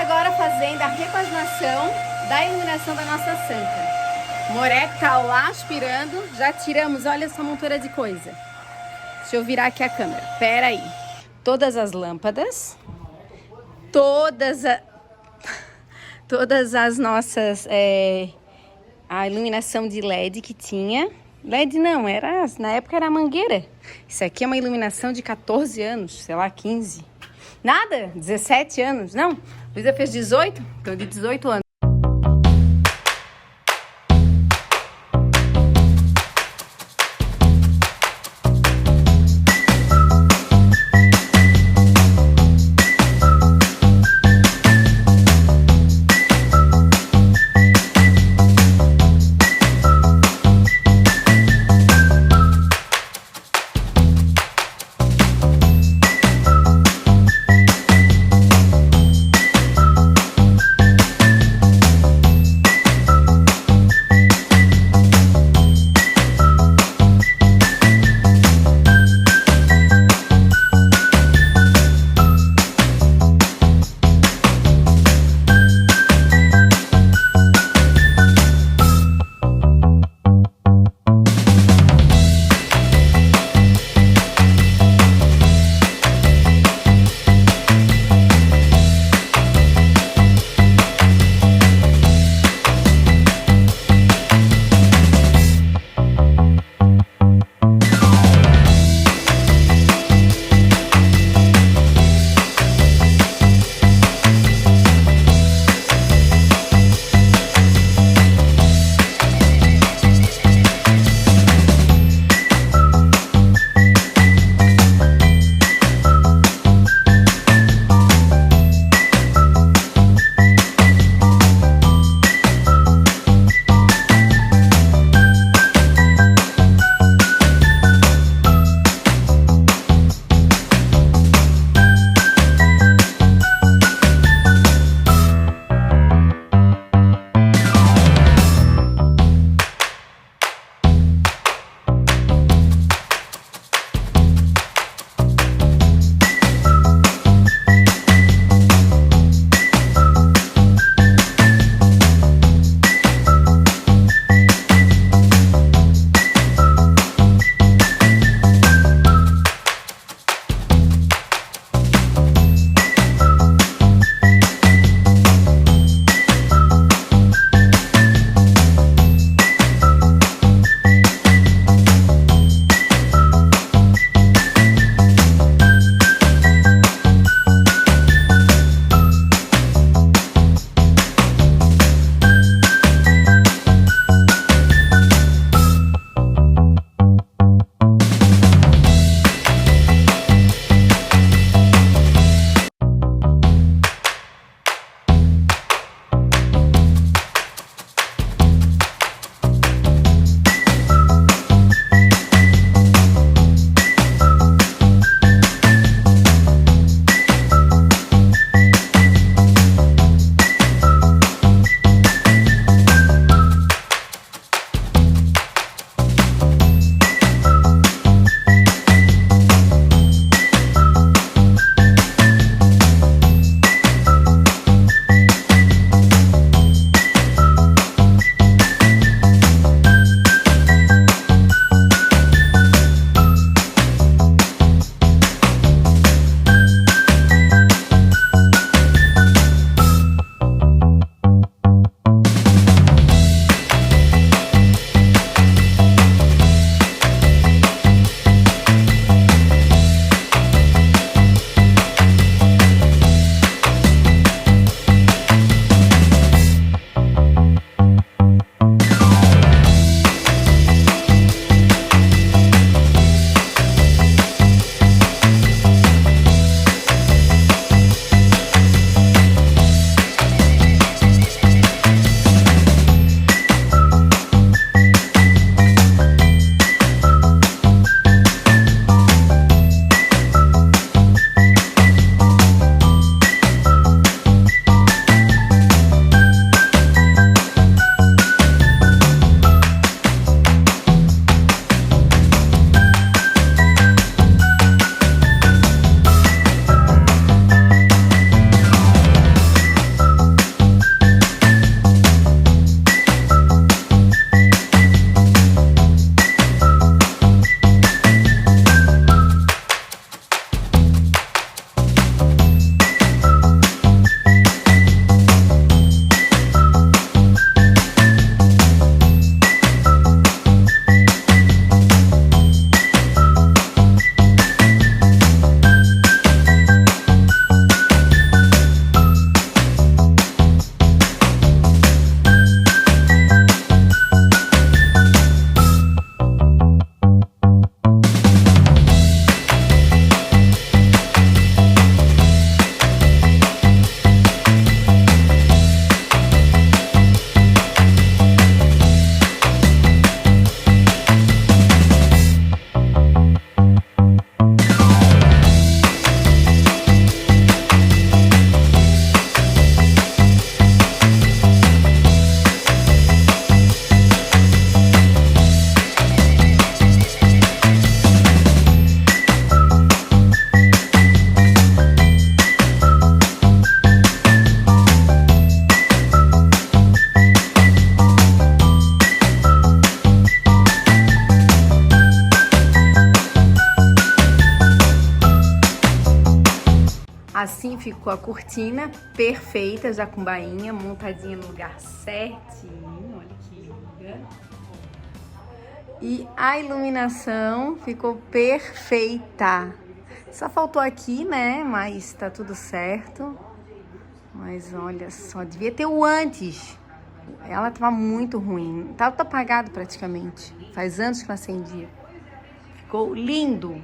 agora fazendo a repaginação da iluminação da nossa santa. Moreco tá lá aspirando, já tiramos, olha essa montoura de coisa. Deixa eu virar aqui a câmera, pera aí. Todas as lâmpadas, todas as nossas, a iluminação de LED que tinha. LED não, na época era a mangueira. Isso aqui é uma iluminação de 14 anos, sei lá, 15. Nada, 17 anos, não. Luísa fez 18, então de 18 anos. assim ficou a cortina perfeita, já com bainha, montadinha no lugar certinho. Olha que linda. E a iluminação ficou perfeita. Só faltou aqui, né? Mas tá tudo certo. Mas olha só, devia ter o antes. Ela tava muito ruim. Tava apagado praticamente. Faz anos que não acendia. Ficou lindo.